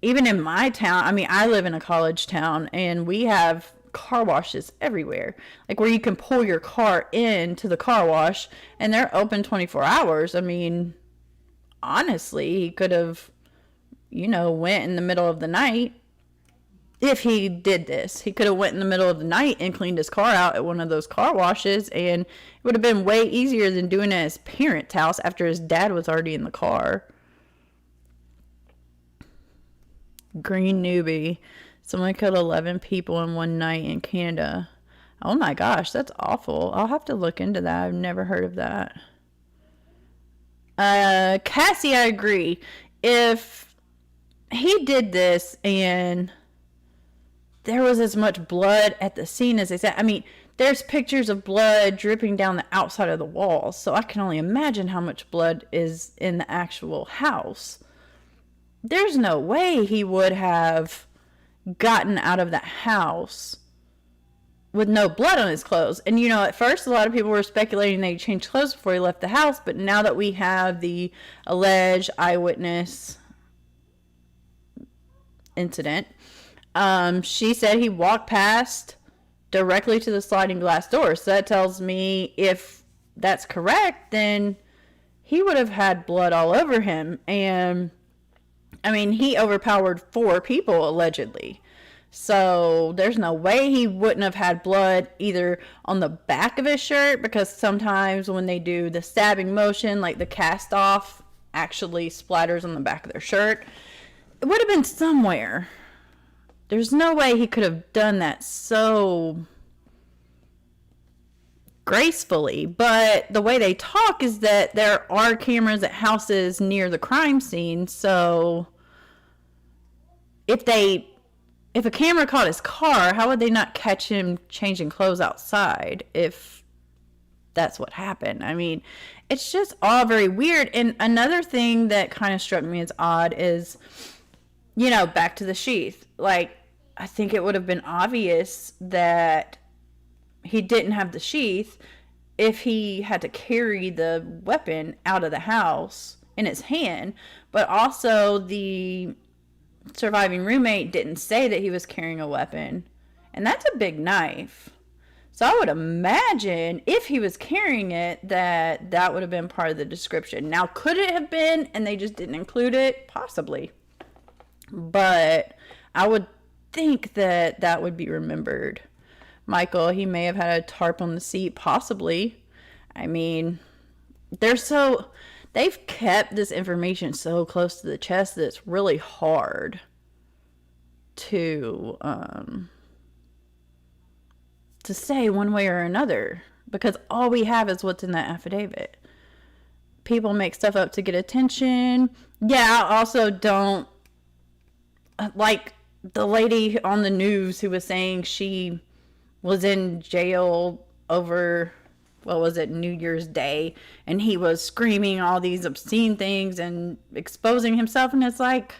even in my town, I mean, I live in a college town and we have car washes everywhere, like where you can pull your car into the car wash and they're open 24 hours. I mean, honestly, he could have, you know, went in the middle of the night. If he did this, he could have went in the middle of the night and cleaned his car out at one of those car washes, and it would have been way easier than doing it at his parents' house after his dad was already in the car. Green newbie. Someone killed 11 people in one night in Canada. Oh my gosh, that's awful. I'll have to look into that. I've never heard of that. Cassie, I agree. If he did this and there was as much blood at the scene as they said, I mean, there's pictures of blood dripping down the outside of the walls, so I can only imagine how much blood is in the actual house. There's no way he would have gotten out of that house with no blood on his clothes. And, you know, at first a lot of people were speculating that he changed clothes before he left the house, but now that we have the alleged eyewitness incident, she said he walked past directly to the sliding glass door. So that tells me if that's correct, then he would have had blood all over him. And I mean, he overpowered 4 people allegedly. So there's no way he wouldn't have had blood either on the back of his shirt, because sometimes when they do the stabbing motion, like the cast off actually splatters on the back of their shirt. It would have been somewhere. There's no way he could have done that so gracefully. But the way they talk is that there are cameras at houses near the crime scene. So if a camera caught his car, how would they not catch him changing clothes outside if that's what happened? I mean, it's just all very weird. And another thing that kind of struck me as odd is, you know, back to the sheath. Like, I think it would have been obvious that he didn't have the sheath if he had to carry the weapon out of the house in his hand. But also, the surviving roommate didn't say that he was carrying a weapon, and that's a big knife. So I would imagine if he was carrying it, that would have been part of the description. Now, could it have been and they just didn't include it? Possibly. But I would think that would be remembered. Michael, he may have had a tarp on the seat, possibly. I mean, they've kept this information so close to the chest that it's really hard to say one way or another, because all we have is what's in that affidavit. People make stuff up to get attention. Yeah, I also don't like the lady on the news who was saying she was in jail over, what was it, New Year's Day, and he was screaming all these obscene things and exposing himself. And it's like,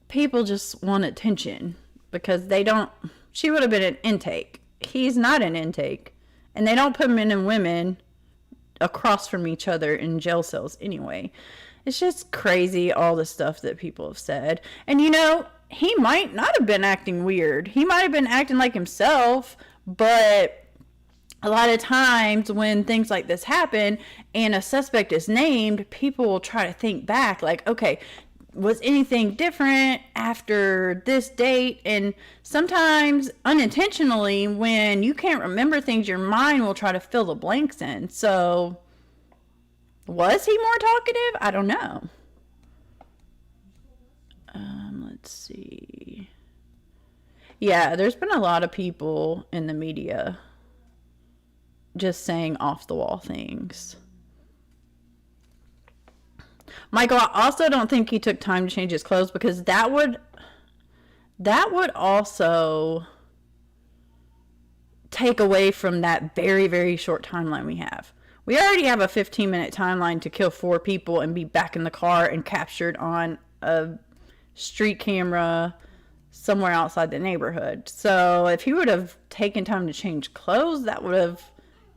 people just want attention because they don't. She would have been an intake. He's not an intake, and they don't put men and women across from each other in jail cells anyway. It's just crazy, all the stuff that people have said. And you know, he might not have been acting weird. He might have been acting like himself, but a lot of times when things like this happen and a suspect is named, people will try to think back, like, okay, was anything different after this date? And sometimes unintentionally, when you can't remember things, your mind will try to fill the blanks in. So was he more talkative? I don't know. Let's see. Yeah, there's been a lot of people in the media just saying off the wall things. Michael, I also don't think he took time to change his clothes, because that would also take away from that very, very short timeline we have. We already have a 15-minute timeline to kill 4 people and be back in the car and captured on a street camera somewhere outside the neighborhood. So if he would have taken time to change clothes, that would have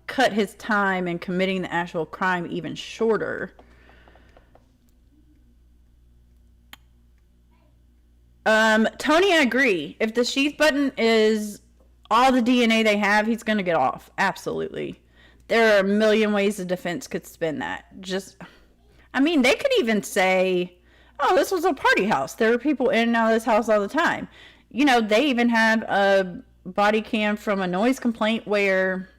cut his time in committing the actual crime even shorter. Tony, I agree. If the sheath button is all the DNA they have, he's going to get off. Absolutely. There are a million ways the defense could spin that. I mean, they could even say, oh, this was a party house. There were people in and out of this house all the time. You know, they even had a body cam from a noise complaint where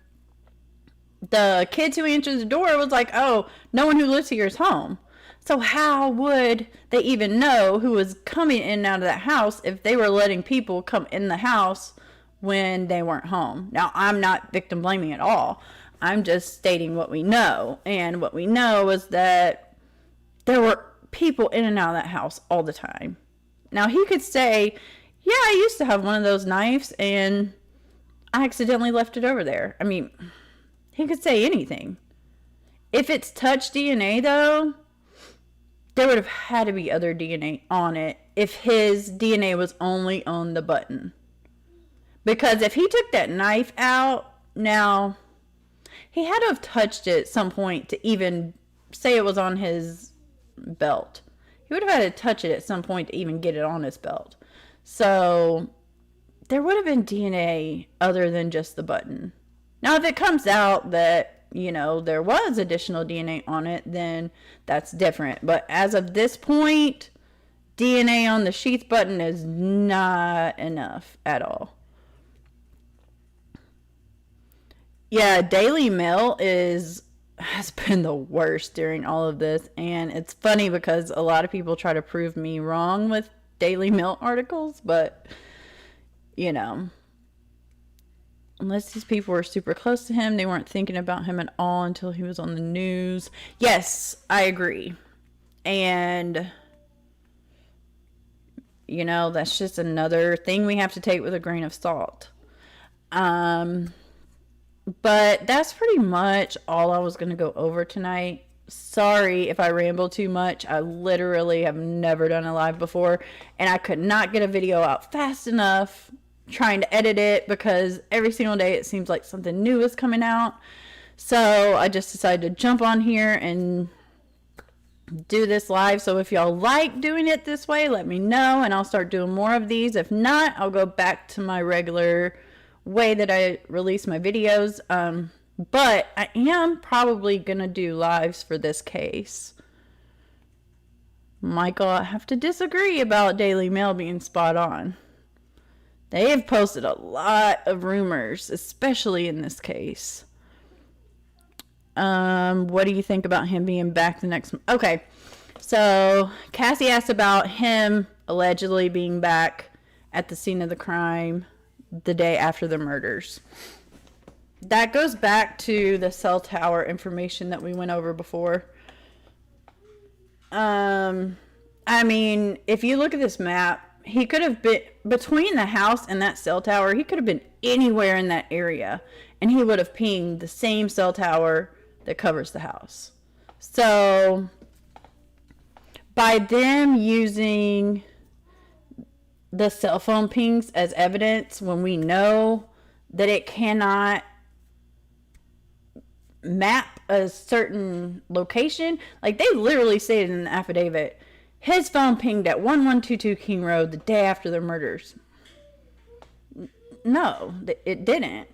the kids who answered the door was like, oh, no one who lives here is home. So how would they even know who was coming in and out of that house if they were letting people come in the house when they weren't home? Now, I'm not victim blaming at all. I'm just stating what we know. And what we know is that there were people in and out of that house all the time. Now, he could say, yeah, I used to have one of those knives and I accidentally left it over there. I mean, he could say anything. If it's touch DNA, though, there would have had to be other DNA on it if his DNA was only on the button. Because if he took that knife out, now, he had to have touched it at some point to even say it was on his belt. He would have had to touch it at some point to even get it on his belt. So there would have been DNA other than just the button. Now, if it comes out that there was additional DNA on it, then that's different. But as of this point, DNA on the sheath button is not enough at all. Yeah, Daily Mail has been the worst during all of this, and it's funny because a lot of people try to prove me wrong with Daily Mail articles, but unless these people were super close to him, they weren't thinking about him at all until he was on the news. Yes, I agree. And that's just another thing we have to take with a grain of salt. But that's pretty much all I was going to go over tonight. Sorry if I ramble too much. I literally have never done a live before, and I could not get a video out fast enough trying to edit it because every single day it seems like something new is coming out. So I just decided to jump on here and do this live. So if y'all like doing it this way, let me know and I'll start doing more of these. If not, I'll go back to my regular way that I release my videos. But I am probably gonna do lives for this case. Michael, I have to disagree about Daily Mail being spot on. They have posted a lot of rumors, especially in this case. What do you think about him being back the next month? Okay, so Cassie asked about him allegedly being back at the scene of the crime the day after the murders. That goes back to the cell tower information that we went over before. I mean, if you look at this map, he could have been between the house and that cell tower. He could have been anywhere in that area, and he would have pinged the same cell tower that covers the house. So by them using the cell phone pings as evidence when we know that it cannot map a certain location, like they literally stated in the affidavit, his phone pinged at 1122 King Road the day after the murders. No, it didn't.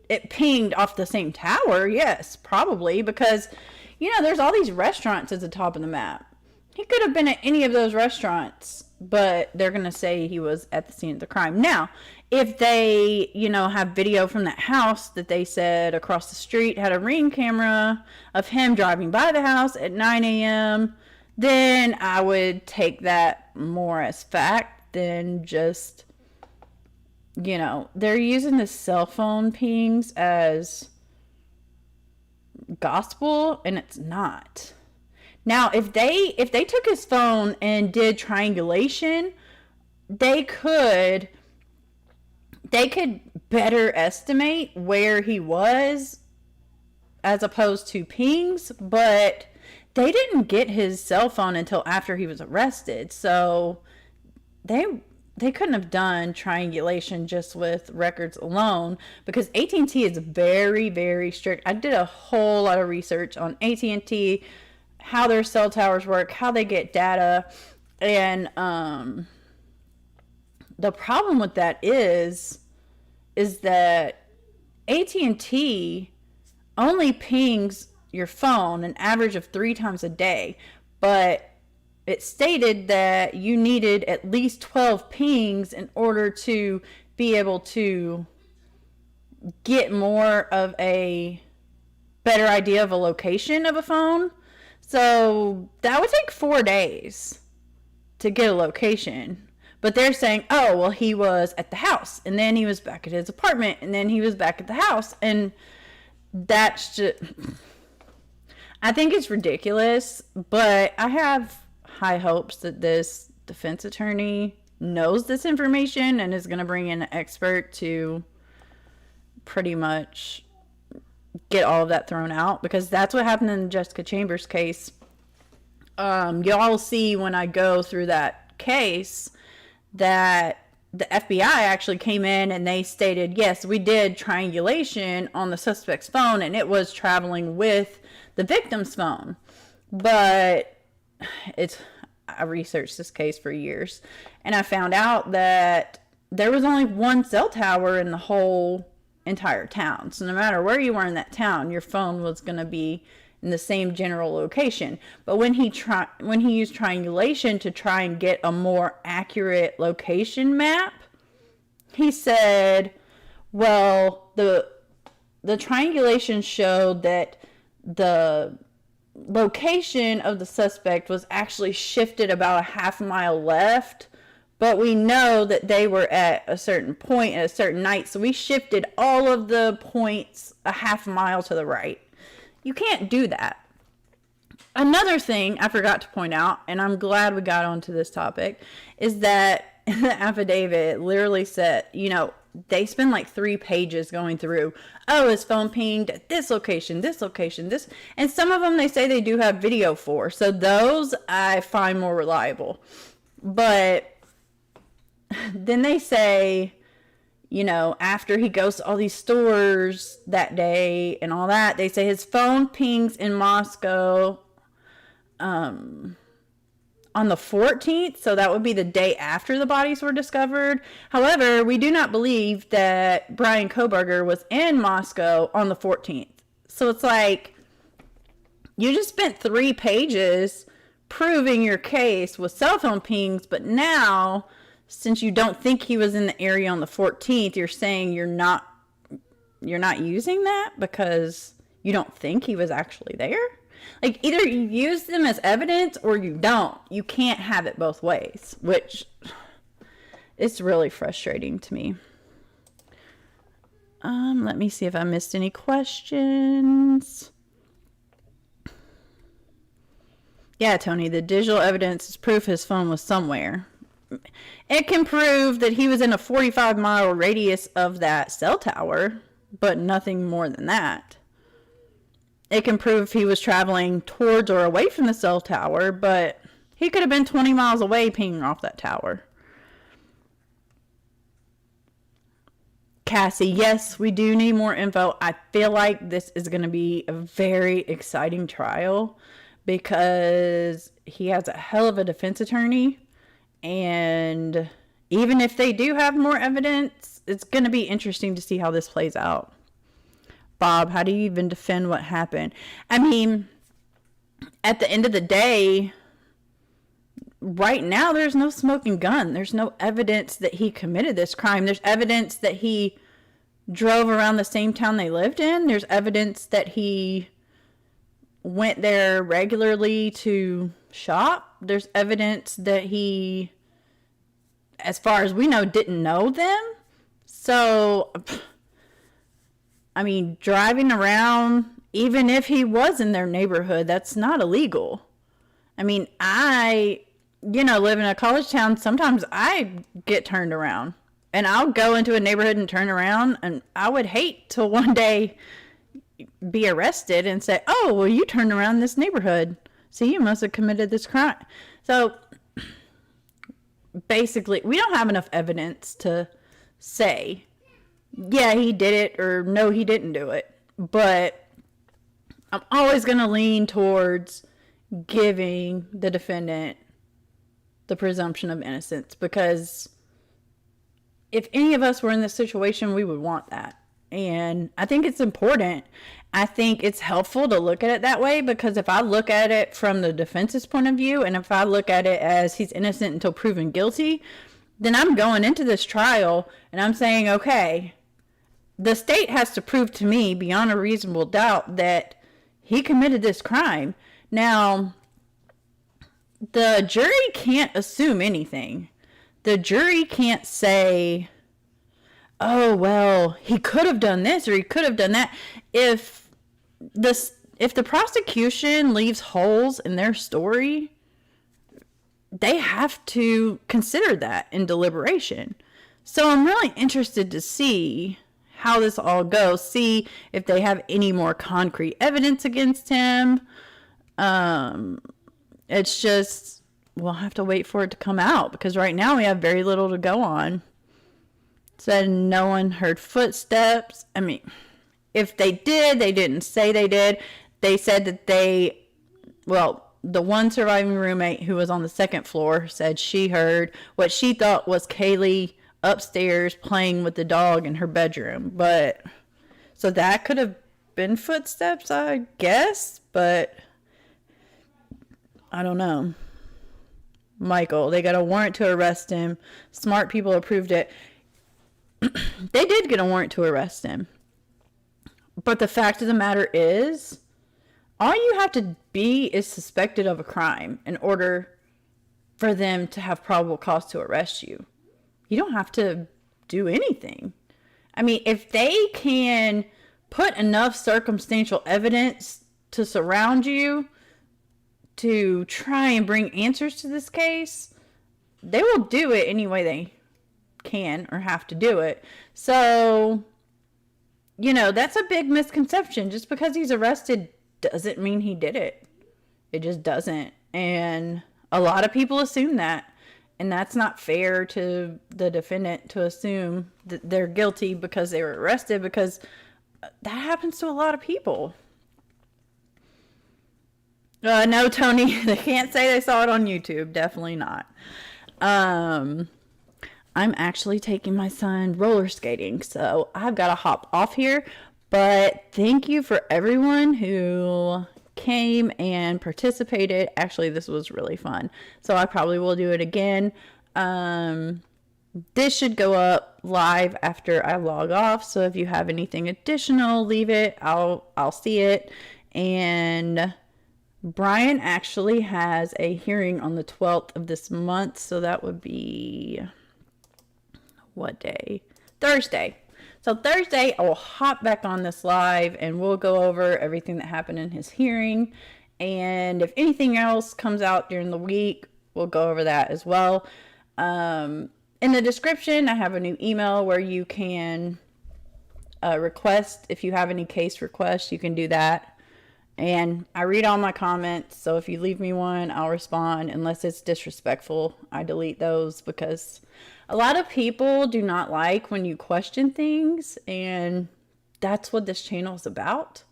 It pinged off the same tower, yes, probably, because there's all these restaurants at the top of the map. He could have been at any of those restaurants, but they're going to say he was at the scene of the crime. Now, if they, have video from that house that they said across the street had a Ring camera of him driving by the house at 9 a.m., then I would take that more as fact than just, they're using the cell phone pings as gospel, and it's not. Now, if they took his phone and did triangulation, they could better estimate where he was as opposed to pings, but they didn't get his cell phone until after he was arrested. So they couldn't have done triangulation just with records alone, because AT&T is very, very strict. I did a whole lot of research on AT&T, how their cell towers work, how they get data, and the problem with that is that AT&T only pings your phone an average of 3 times a day, but it stated that you needed at least 12 pings in order to be able to get more of a better idea of a location of a phone. So that would take 4 days to get a location. But they're saying, oh, well, he was at the house, and then he was back at his apartment, and then he was back at the house. And that's just, I think it's ridiculous, but I have high hopes that this defense attorney knows this information and is going to bring in an expert to pretty much get all of that thrown out, because that's what happened in the Jessica Chambers case. Y'all see when I go through that case that the FBI actually came in and they stated, yes, we did triangulation on the suspect's phone and it was traveling with the victim's phone. But I researched this case for years, and I found out that there was only one cell tower in the whole entire town. So no matter where you were in that town, your phone was going to be in the same general location. But when he used triangulation to try and get a more accurate location map, he said, well, the triangulation showed that the location of the suspect was actually shifted about a half mile left, but we know that they were at a certain point at a certain night, so we shifted all of the points a half mile to the right. You can't do that. Another thing I forgot to point out, and I'm glad we got onto this topic, is that the affidavit literally said, they spend like 3 pages going through, his phone pinged at this location, this, and some of them they say they do have video for, so those I find more reliable. But then they say, after he goes to all these stores that day and all that, they say his phone pings in Moscow on the 14th, so that would be the day after the bodies were discovered. However, we do not believe that Bryan Kohberger was in Moscow on the 14th. So it's like, you just spent 3 pages proving your case with cell phone pings, but now, since you don't think he was in the area on the 14th, you're saying you're not using that because you don't think he was actually there? Like, either you use them as evidence or you don't. You can't have it both ways, which it's really frustrating to me. Let me see if I missed any questions. Yeah, Tony, the digital evidence is proof his phone was somewhere. It can prove that he was in a 45-mile radius of that cell tower, but nothing more than that. It can prove he was traveling towards or away from the cell tower, but he could have been 20 miles away pinging off that tower. Cassie, yes, we do need more info. I feel like this is going to be a very exciting trial because he has a hell of a defense attorney. And even if they do have more evidence, it's going to be interesting to see how this plays out. Bob, how do you even defend what happened? I mean, at the end of the day, right now there's no smoking gun. There's no evidence that he committed this crime. There's evidence that he drove around the same town they lived in. There's evidence that he went there regularly to shop. There's evidence that he, as far as we know, didn't know them. So, I mean, driving around, even if he was in their neighborhood, that's not illegal. I mean, I live in a college town. Sometimes I get turned around. And I'll go into a neighborhood and turn around. And I would hate to one day be arrested and say, oh, well, you turned around this neighborhood. So you must have committed this crime. So basically, we don't have enough evidence to say, yeah, he did it, or no, he didn't do it. But I'm always going to lean towards giving the defendant the presumption of innocence, because if any of us were in this situation, we would want that. And I think it's important. I think it's helpful to look at it that way, because if I look at it from the defense's point of view, and if I look at it as he's innocent until proven guilty, then I'm going into this trial and I'm saying, okay, the state has to prove to me beyond a reasonable doubt that he committed this crime. Now, the jury can't assume anything. The jury can't say, oh, well, he could have done this or he could have done that. If the prosecution leaves holes in their story, they have to consider that in deliberation. So I'm really interested to see how this all goes. See if they have any more concrete evidence against him. It's just, we'll have to wait for it to come out, because right now we have very little to go on. Said no one heard footsteps. I mean, if they did, they didn't say they did. They said that the one surviving roommate who was on the second floor said she heard what she thought was Kaylee upstairs playing with the dog in her bedroom. But so that could have been footsteps, I guess, but I don't know. Michael, they got a warrant to arrest him. Smart people approved it. They did get a warrant to arrest him. But the fact of the matter is, all you have to be is suspected of a crime in order for them to have probable cause to arrest you. You don't have to do anything. I mean, if they can put enough circumstantial evidence to surround you to try and bring answers to this case, they will do it any way they can or have to do it. So, you know, that's a big misconception. Just because he's arrested doesn't mean he did it. It just doesn't. And a lot of people assume that. And that's not fair to the defendant to assume that they're guilty because they were arrested, because that happens to a lot of people. No, Tony, they can't say they saw it on YouTube. Definitely not. I'm actually taking my son roller skating, so I've got to hop off here. But thank you for everyone who came and participated. Actually, this was really fun, so I probably will do it again. This should go up live after I log off, so if you have anything additional, leave it. I'll see it. And Bryan actually has a hearing on the 12th of this month, so that would be what day? Thursday. So Thursday, I will hop back on this live and we'll go over everything that happened in his hearing. And if anything else comes out during the week, we'll go over that as well. In the description, I have a new email where you can request. If you have any case requests, you can do that. And I read all my comments, so if you leave me one, I'll respond. Unless it's disrespectful, I delete those, because a lot of people do not like when you question things, and that's what this channel is about.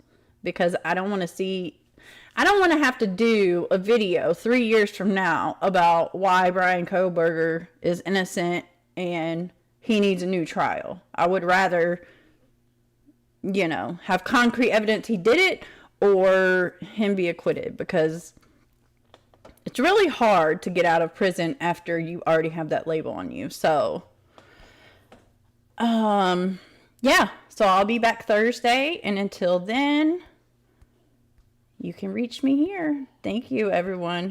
Because I don't want to have to do a video 3 years from now about why Bryan Kohberger is innocent and he needs a new trial. I would rather, you know, have concrete evidence he did it, or him be acquitted, because it's really hard to get out of prison after you already have that label on you. So, yeah, so I'll be back Thursday, and until then, you can reach me here. Thank you, everyone.